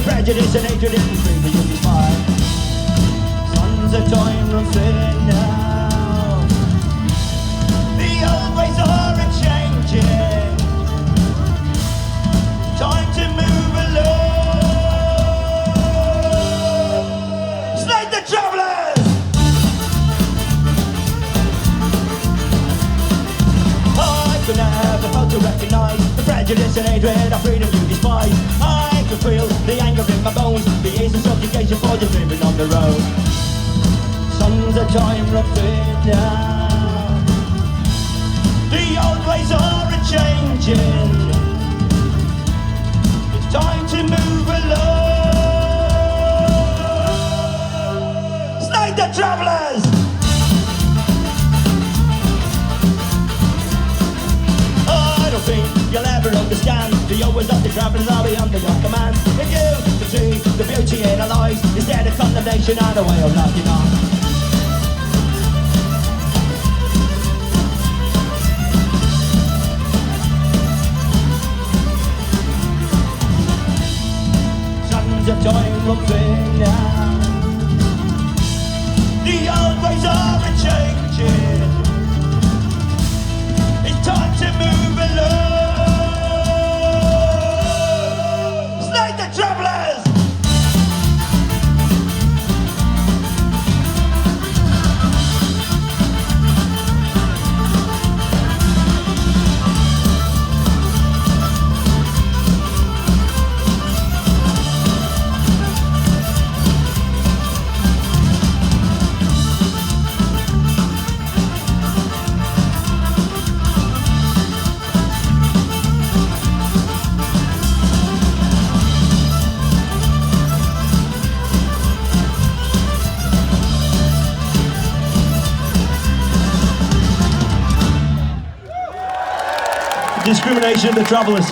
prejudice and hatred in the street that you despise. Sons of time run thin now. The old ways are a-changing. Time to move along. Slate the travellers! I can never fail to recognise the prejudice and hatred of freedom you despise. I can feel the anger in my bones, the years of subjugation for just living on the road. Sons of time run thin now. The old ways are a-changing. It's time to move along. Slide the travellers! I don't think you'll ever understand the always of the travellers are beyond the command. If you can see the beauty in our lives instead of condemnation and a way of knocking on. Of time run thin now. The old ways are a-changing. It's time to move along. Slide the travellers! Discrimination of the travellers.